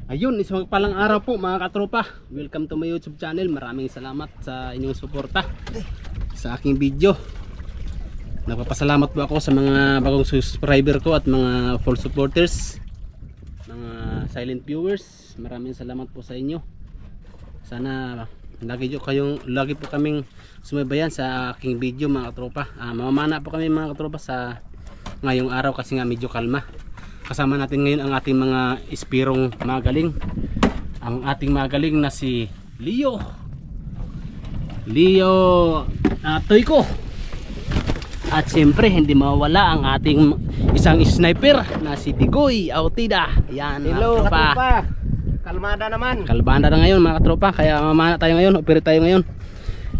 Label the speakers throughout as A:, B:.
A: Ayun, isang palang araw po mga katropa. Welcome to my YouTube channel. Maraming salamat sa inyong suporta sa aking video. Nagpapasalamat po ako sa mga bagong subscriber ko at mga full supporters, mga silent viewers. Maraming salamat po sa inyo. Sana lagi po kaming sumaybayan sa aking video mga katropa. Mamamana po kami mga katropa sa ngayong araw kasi nga medyo kalma. Kasama natin ngayon ang ating mga ispirong magaling. Ang ating magaling na si Leo Toyko. At siyempre hindi mawala ang ating isang sniper na si Digoy Autida. Yan,
B: hello
A: mga katropa.
B: Kalmada naman.
A: Kalmada na ngayon mga katropa. Kaya mamana tayo ngayon, operate tayo ngayon.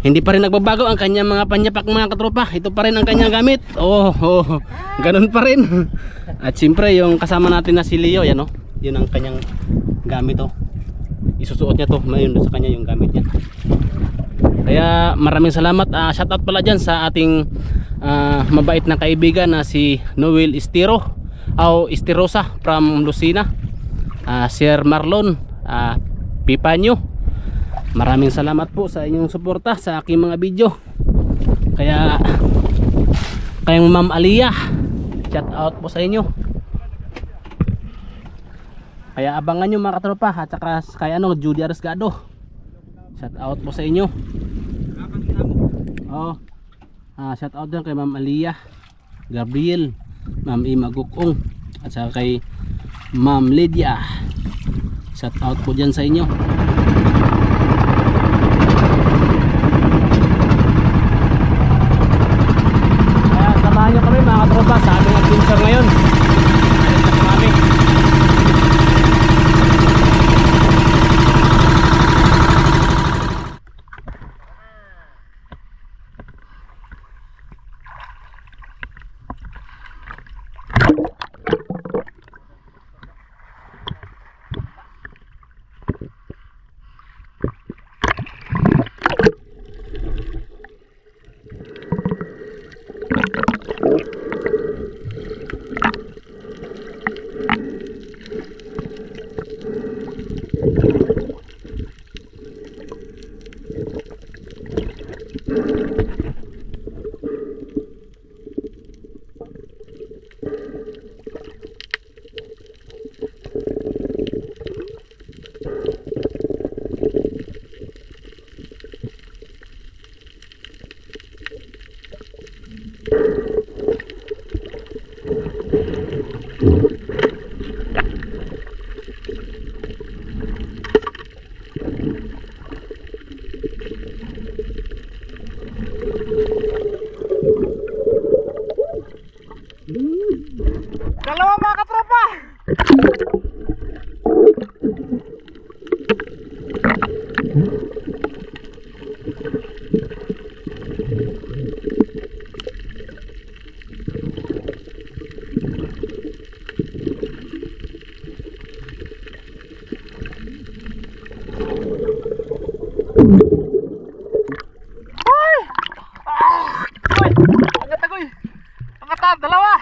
A: Hindi pa rin nagbabago ang kanyang mga panyapak mga katropa. Ito pa rin ang kanyang gamit. Ganun pa rin. At siyempre yung kasama natin na si Leo, yan yun ang kanyang gamit isusuot niya to, mayroon sa kanya yung gamit niya. Kaya maraming salamat. Shoutout pala dyan sa ating mabait na kaibigan na si Noel Estirosa from Lucena, Sir Marlon Pipanyo. Maraming salamat po sa inyong suporta sa aking mga video. Kayong Ma'am Aliyah, shout out po sa inyo. Kaya abangan nyo mga katropa. At saka kay Judy Aresgado, shout out po sa inyo. Shout out din kay Ma'am Aliyah, Gabriel, Ma'am Ima Gukong, at saka kay Ma'am Lydia. Shout out po dyan sa inyo. Samahan nyo kami mga katropa sa aming adventure ngayon.
B: Dalawa mga katropa. Angkat dalawa.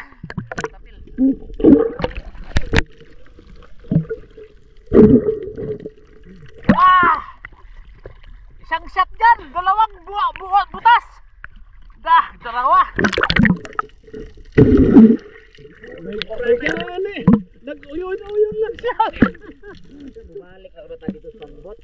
B: Isang shot dyan, dalawang butas. Dalawa. Nag-uyon lang siya. Bumalik ako na tayo dito sa bot.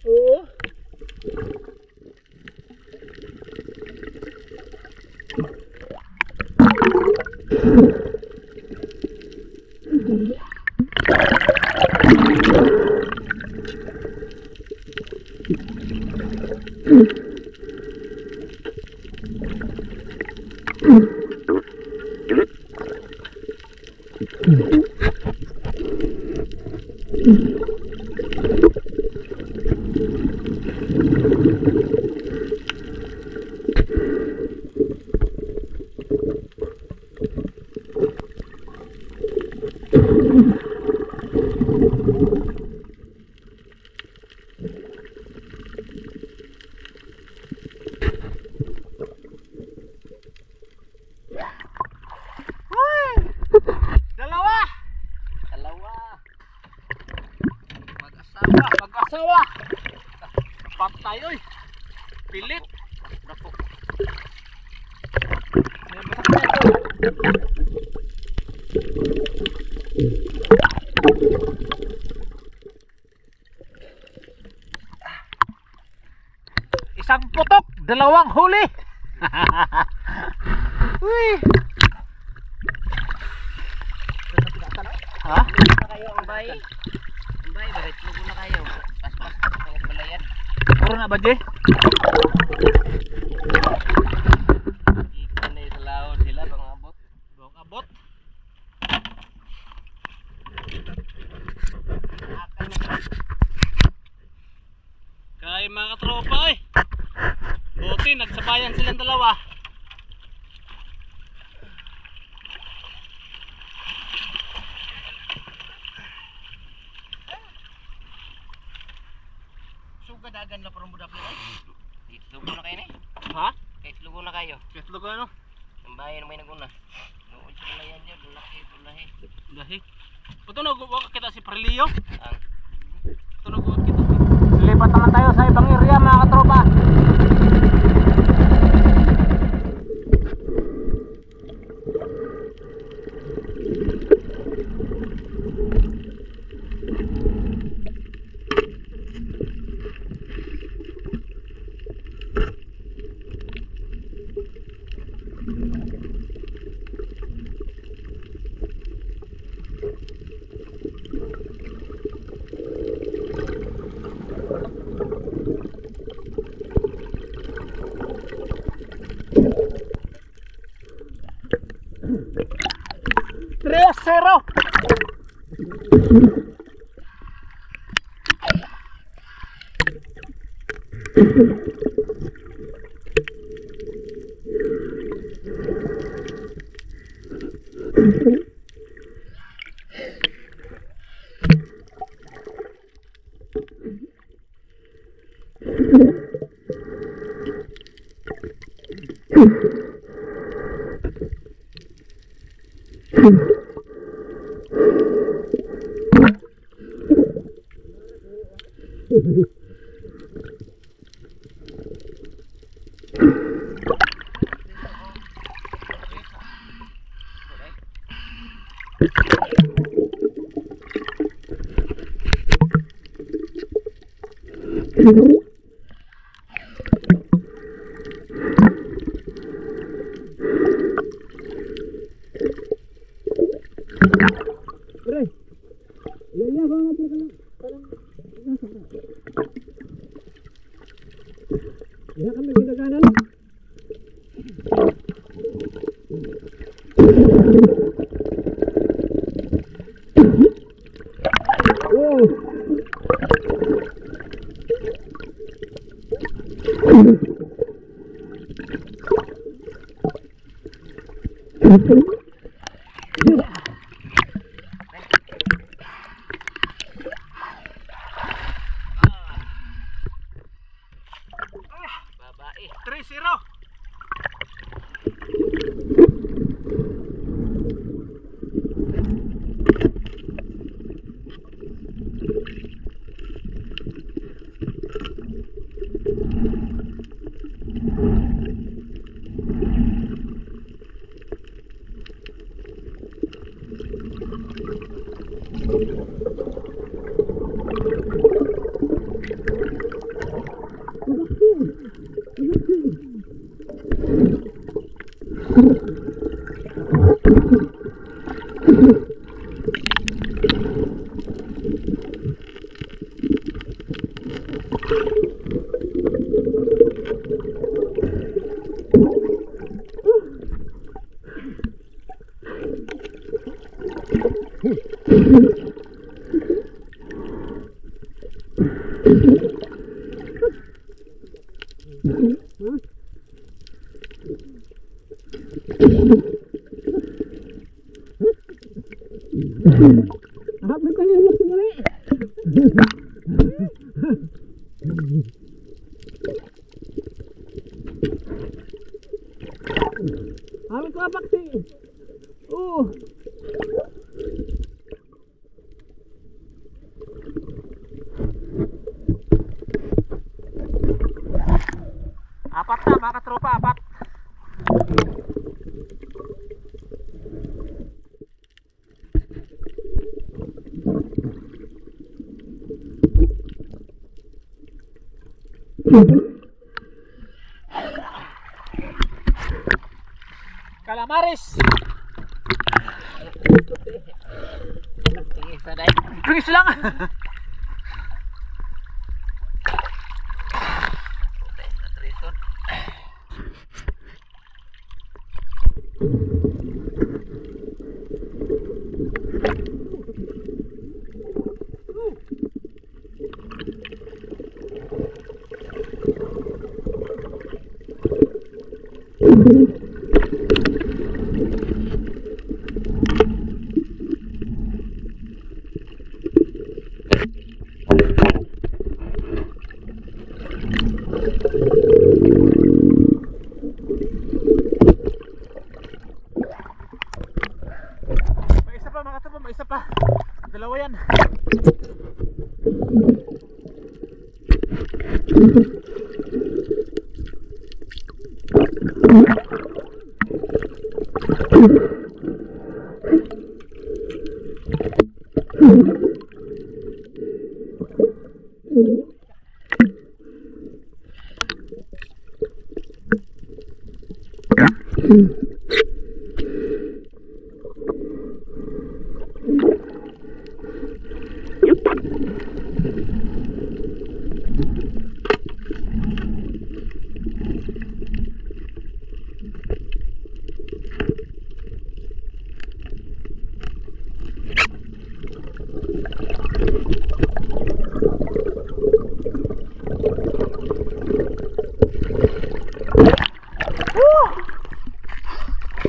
A: Mag-asawa. Patay oy. Pilit. Dako.
B: Isang putok, dalawang huli. Uy. Ha?
C: Kayo ang bay. Ang bay, bakit lugo na kayo? Pas-pas ang balayan.
B: Puro na ba, Jay?
C: Ikan na sa laon sila, bang abot.
B: Bang abot.
A: Kay mga katropa eh. Buti nagsabayan silang dalawa.
B: Sugadagan na parang budak nila.
C: Lugo na kayo na
A: Ha?
C: Kahit lugo na kayo.
A: Ketlo ko ano?
C: Ang bayan may naguna. Noon sa balayan dyan, tulahi.
A: Dahi. Tunog wa kita si Parlio.
C: Ang
A: Tunog wa kita.
B: Lipat naman tayo sa ibang area mga katropa. Tres zero.
C: babae.
A: 3-0.
B: Harus lapak sih. Calamares.
C: Tingis na dahil.
B: Dringis lang.
C: Trison.
B: May isa pa mga tropa, may isa pa. Dalawa yan.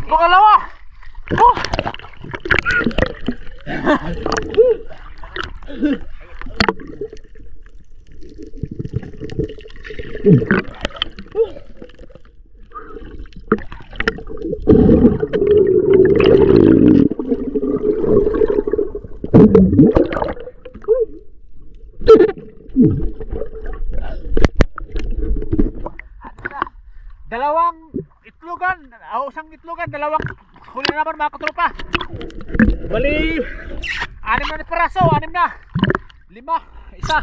B: Pangalawa! Dalawang itlogan, isang itlogan, dalawang huli na naman mga katropa. Bali, 6 na piraso, 6 na. 5, isa.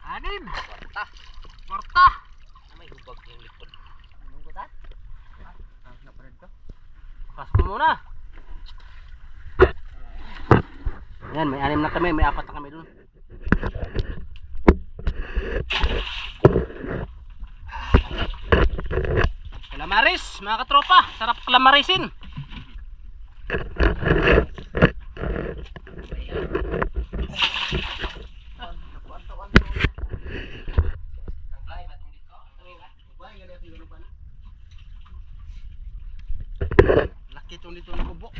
B: Anim. Kwarta.
C: May hubag yung likod.
A: Pas mo muna. Ayan, may 6 na kami, may 4 na kami dun. Calamares, mga katropa, sarap calamarisin. Laki itong dito na kubo.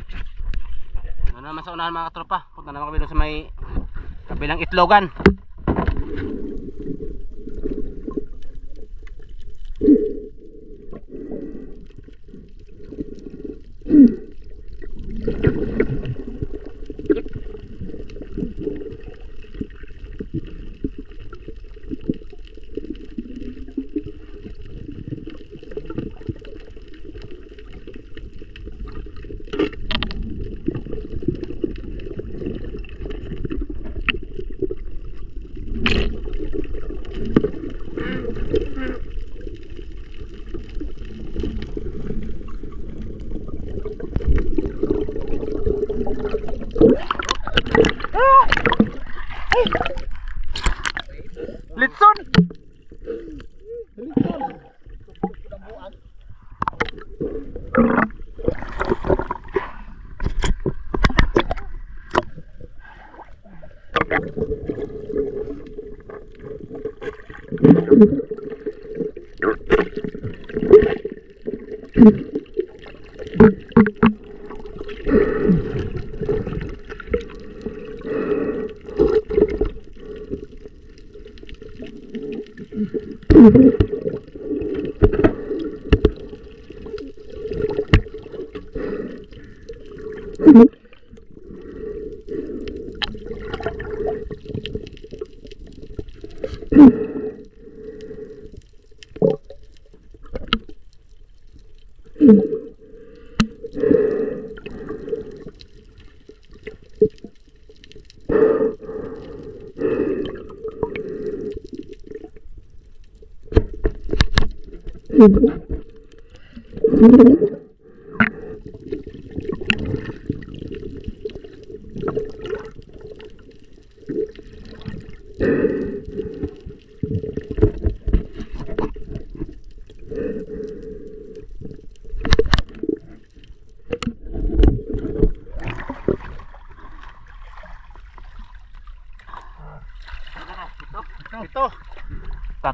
A: Ano naman sa unahan mga katropa, punta naman kami doon sa may kabilang itlogan.
B: Litson!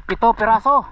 B: Pito piraso.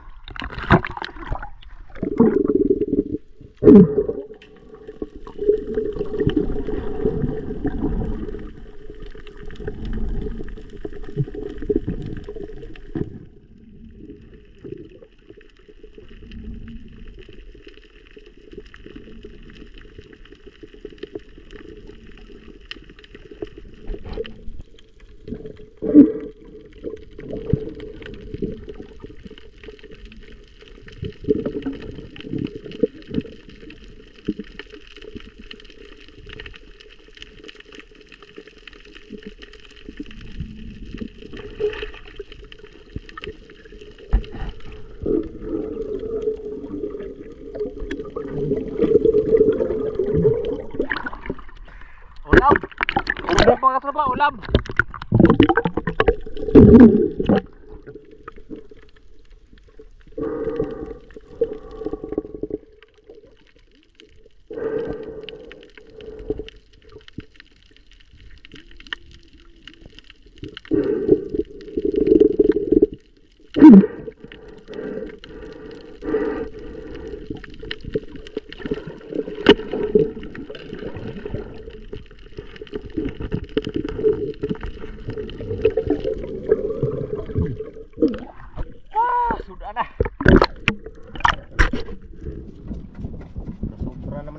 B: Ulam. Ulam mga katropa, ulam.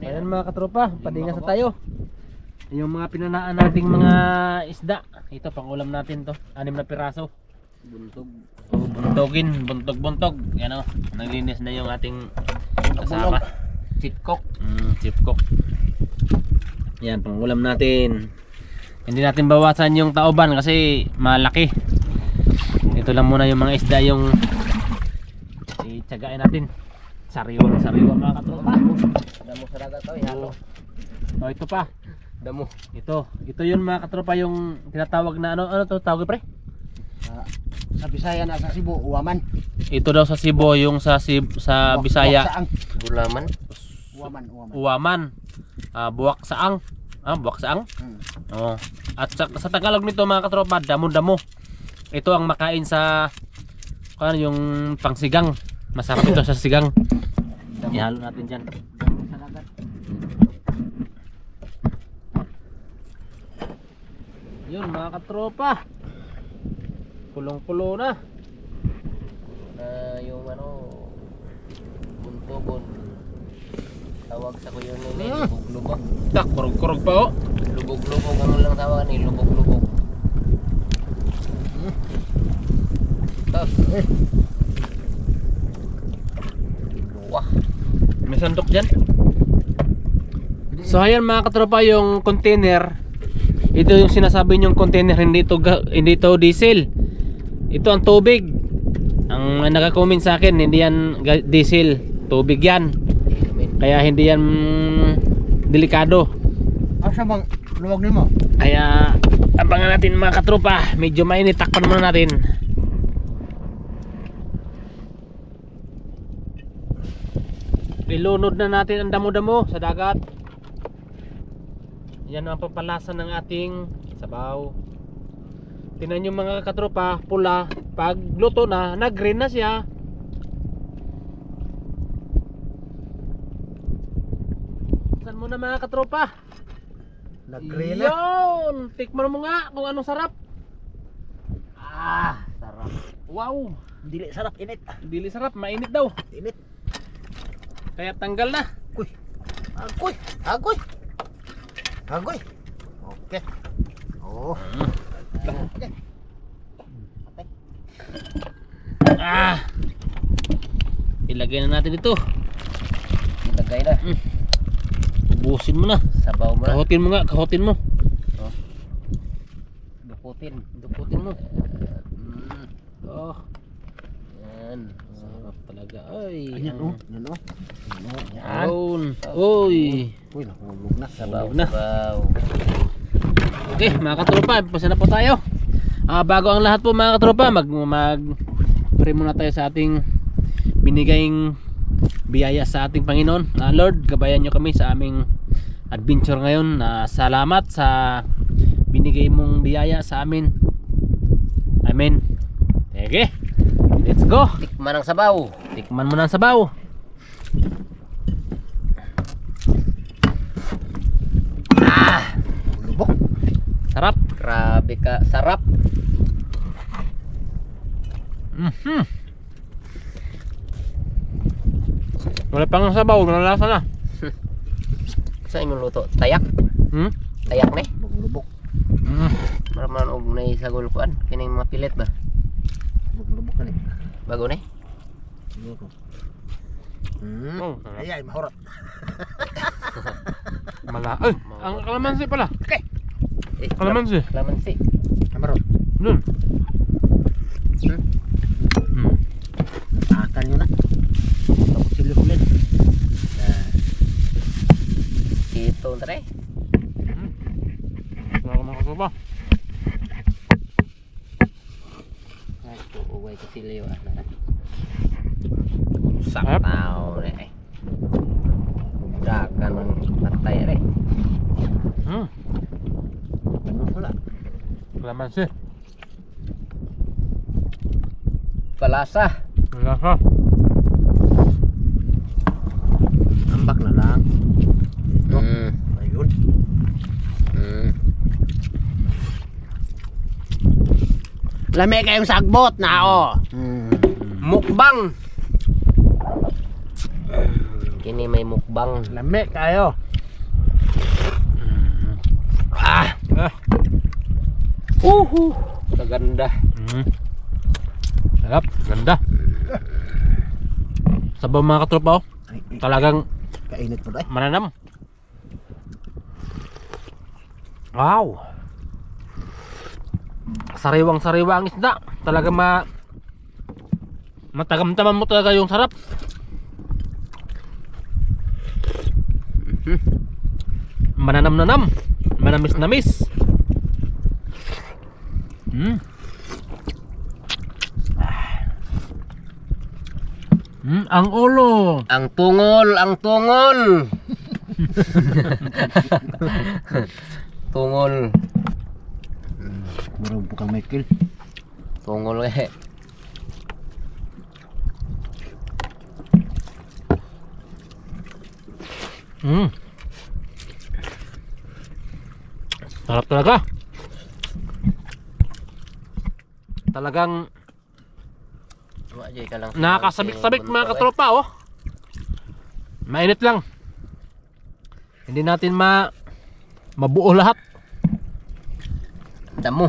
A: Ayan mga katropa, padingas na tayo. Yung mga pinanaan nating mga isda. Ito pang ulam natin to, 6 na piraso.
C: Buntog.
A: Oh, buntogin, buntog. Yan o, naglinis na yung ating kasama.
C: Chitkok.
A: Chipcock. Yan, pang ulam natin. Hindi natin bawasan yung taoban kasi malaki. Ito lang muna yung mga isda yung itiyagain natin. Sariwa mga katropa.
C: Damo sa dagat to, ihalo.
A: Oh, ito pa.
C: Damo.
A: Ito yun mga katropa yung tinatawag na ano to tawag pre?
C: Sa Bisaya na sa Cebu, uwaman.
A: Ito daw sa Cebu yung sa Bisaya.
C: Gulaman.
A: Uwaman. Buwak saang. Buwak saang. Oh. At sa Tagalog nito mga katropa, damo-damo. Ito ang makain sa yung pangsigang. Masarap ito sa sigang. Ihalo natin dyan. Yun mga katropa, pulong-pulo na.
C: Yung buntogon. Tawag sa kuya nila, lubog-lubog.
A: Tak, kurog-kurog pa oh.
C: Lubog-lubog, ano lang tawag ni lubog-lubog. Wah,
A: May sandok dyan. So ayan mga katropa yung container. Ito yung sinasabi nyong container, hindi to diesel. Ito ang tubig. Ang naka-comment sa akin, hindi yan diesel, tubig yan. Kaya hindi yan delikado.
C: asa bang luwag nimo?
A: Kaya abangan natin mga katropa, medyo mainit, takpan muna natin. Ilunod na natin ang damo-damo sa dagat. Yan ang papalasan ng ating sabaw. Tingnan nyo mga katropa, pula. Pag luto na, nag-green na siya. na mga katropa.
B: Nag-grill na.
A: Yun! Tikman mo nga kung anong sarap.
C: Sarap.
A: Wow!
B: Dili sarap init.
A: Dili sarap, mainit daw.
B: Init.
A: Kaya tanggal na.
B: Kuy. Agoy. Agoy. Agoy. Okay. Oh. Okay.
A: Ilagay na natin ito.
C: Ilagay na.
A: Ubusin mo na.
C: Sabaw mo na.
A: Kahotin mo nga, kahotin mo.
C: Dukutin.
A: Duputin mo. Oh,
C: Yan.
A: sarap talaga. Ay.
B: Ayan oh. Yan oh.
A: Yan. Uy.
B: Uy, nahulog na.
C: Sabaw
A: na.
C: Sabaw.
A: Okay, mga katropa, pasa na po tayo. Bago ang lahat po mga katropa, pray muna tayo sa ating binigaying biyaya sa ating Panginoon. Lord, gabayan nyo kami sa aming adventure ngayon. Salamat sa binigay mong biyaya sa amin. Amen. Okay, let's go.
C: Tikman ang sabaw.
A: Tikman mo na ang sabaw.
B: Lubok.
A: Sarap.
C: Grabe ka. Sarap.
A: Wala pang sabaw, malalasa na.
C: Sa imong luto. Tayak. Tayak ni.
B: Lubok.
C: Maraman og nay sagol kuan. Kining mga pilit ba?
B: Lubok na ni.
C: Bago ni.
B: Lubok.
A: Oh,
B: Ay, mahurot.
A: Ay, ang kalamansi pala. Kalamansi.
C: Kalamansi.
B: Mahurot.
A: Dun.
B: Akan nyo na. Tapos sila ulit.
C: Ito tare.
A: Wala ka makasuba.
C: Ito uway ko siliw ah.
A: Sarap.
C: Tao re. Dakan man patay re.
B: Ano pala?
A: Kalamansi.
C: Palasa.
A: Malasa.
B: Ambak na lang. Ito. Ayun. Lami kayong sagbot na oh.
C: Mukbang. Kini may mukbang.
B: Lami kayo.
C: Kaganda.
A: Sarap, ganda. Sabaw mga katropa oh. Talagang
B: Kainit po dahil.
A: mananam. Wow. Sariwang-sariwa ang isda. Talaga matagamtaman mo talaga yung sarap. Mananam-nanam. Manamis-namis. Ang ulo.
C: Ang tungol, ang tungol. Tungol.
B: Murang po kang Michael.
C: Tungol eh.
A: Sarap talaga. Talagang nakakasabik-sabik mga katropa oh. Mainit lang. Hindi natin mabuo lahat.
C: Damo.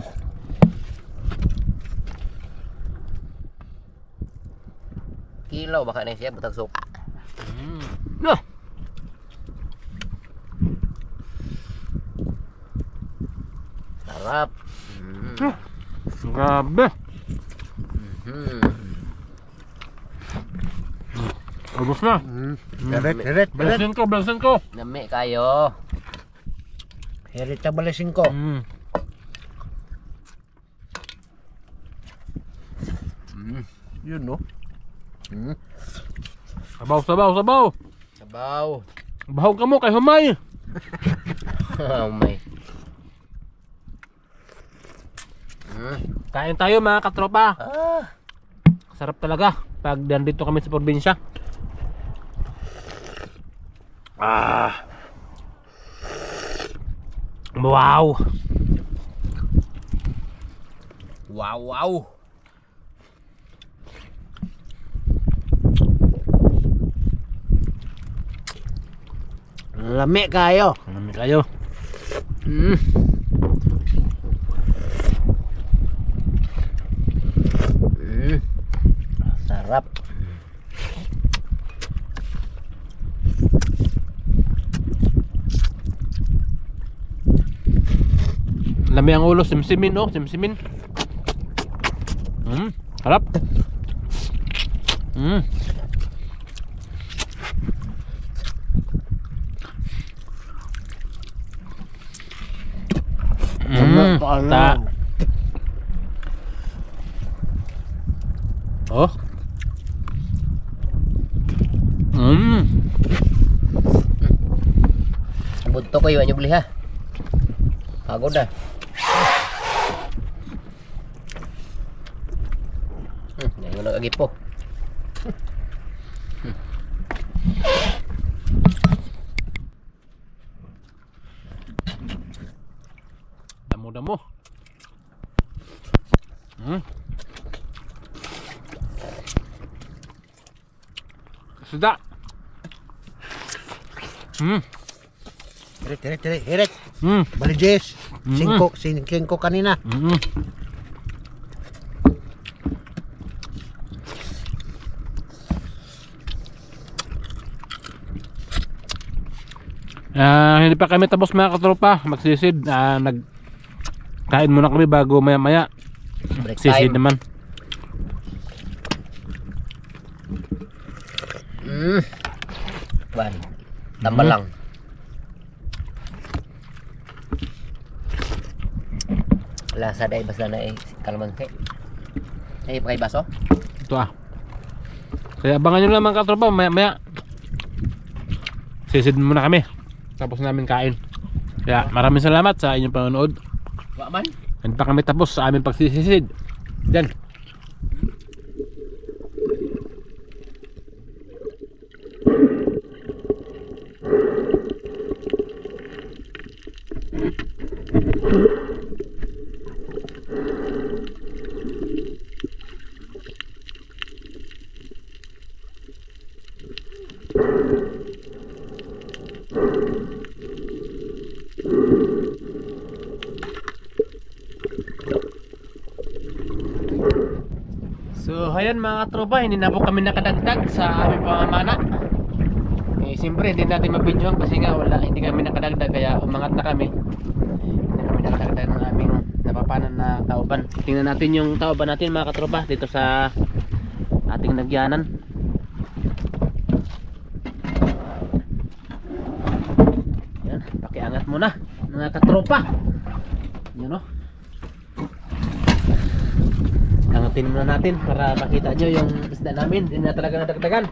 C: Kilaw baka na siya butag suka.
A: No.
C: Sarap.
A: Grabe. Ubus na.
B: Heret.
A: Balasin ko.
C: Nami kayo.
B: Heret na balasin ko. Yun no.
A: Sabaw.
C: Sabaw.
A: Bahog ka mo kay humay.
C: Oh my.
A: Kain tayo mga katropa. Sarap talaga pag nandito kami sa probinsya. Wow. Wow, wow.
C: Lami kayo.
A: Ano kayo? Mm.
C: Sarap.
A: Lami ang ulo, simsimin oh, simsimin. Harap. Ta. Oh.
C: Bunto ko iwan nyo beli ha. Pagod na. Ngayon nag-agipo.
A: Damo-damo. Sudah.
C: Hirit. Bali Jess. Singko kanina.
A: Hindi pa kami tapos mga katropa magsisid. Kain muna kami bago maya-maya
C: Break
A: sisid
C: time.
A: naman.
C: Ban. Tambal lang. Lasa dai basta na kalmangke. Ay pakai baso.
A: Ito Kaya abangan nyo lang mga katropa maya-maya sisid muna kami tapos namin kain. Kaya maraming salamat sa inyong panonood.
C: Wa man.
A: Hindi pa kami tapos sa aming pagsisisid. Yan. So ayan mga katropa, hindi na po kami nakadagdag sa aming pamamana. Siyempre hindi natin mabidyohan kasi nga hindi kami nakadagdag kaya umangat na kami. Hindi kami nakadagdag ng aming napapanan na tauban. Tingnan natin yung tauban natin mga katropa dito sa ating nagyanan. Yan, pakiangat muna mga katropa. Yan o. Angatin muna natin para makita nyo yung isda namin. Hindi na talaga nadagdagan.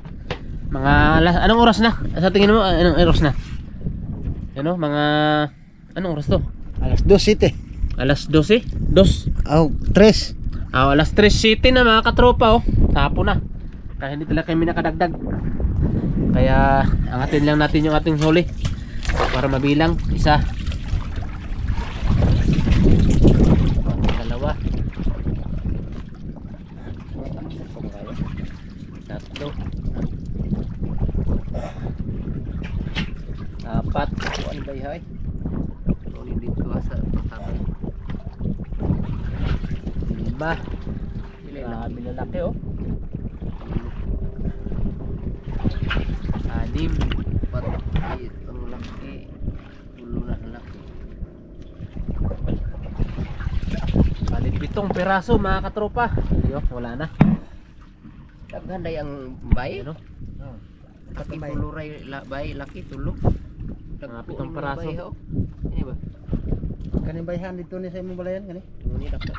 A: Mga anong oras na? Sa tingin mo anong oras na? Ano? Mga anong oras to?
C: Alas 2:07.
A: Alas 12? 2?
C: Oh, 3.
A: Alas 3:07 na mga katropa oh. Tapo na. Kaya hindi talaga kami nakadagdag. Kaya angatin lang natin yung ating huli para mabilang. Isa, dalawa, tatlo, apat. Ano ba yahay? Tuloy dito sa tabay. 5. Grabe na laki oh. 6. Ang laki. Ulo na laki. Balik 7 piraso mga katropa. Yo, wala na.
C: Daghan day ang bay.
A: Ano?
C: Laki puluray bay laki tulo.
A: Mga 7 piraso.
C: Ini ba?
B: Kaning bayhan dito ni sa imong balayan kani.
C: Muni dapat.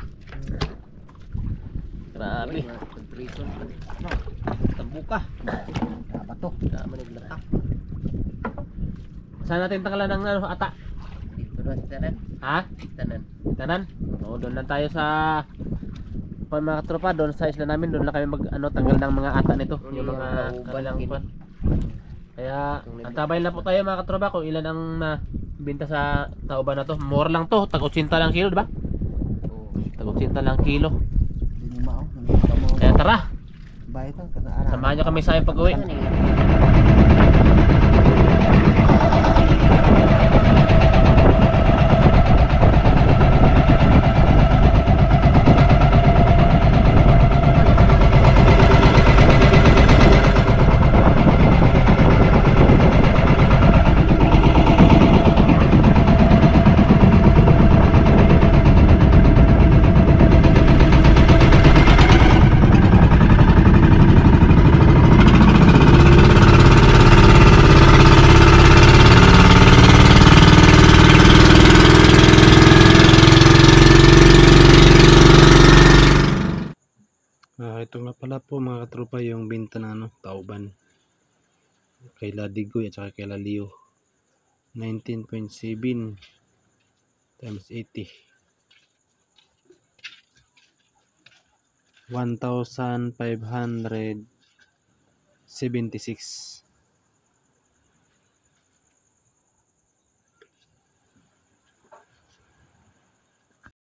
A: Grabe.
C: Pagprison pa di.
A: Tambuka.
C: Dapat to. Tama ni latak.
A: Saan natin tanggalan ng ano, ata?
C: Dito na sa tanan.
A: Ha?
C: Tanan.
A: Tanan? Oo, doon lang tayo sa mga katropa, doon sa isla namin, doon lang kami tanggal ng mga ata nito, yung mga kanilang pan. Kaya antabay lang po tayo mga katropa kung ilan ang
D: binta sa tauban na to. Mura lang to, tag 80 lang kilo, di ba?
C: Oo.
D: Tag 80 lang kilo.
C: Hindi mo mao. Hindi mo.
D: Kaya tara,
C: Bayad ang kanaan.
D: samahan niyo kami sa aming pag-uwi.
A: Ito nga pala po mga katropa yung binta na tauban kay Ladigoy at saka kay Laliw. 19.7 times 80, 1,576.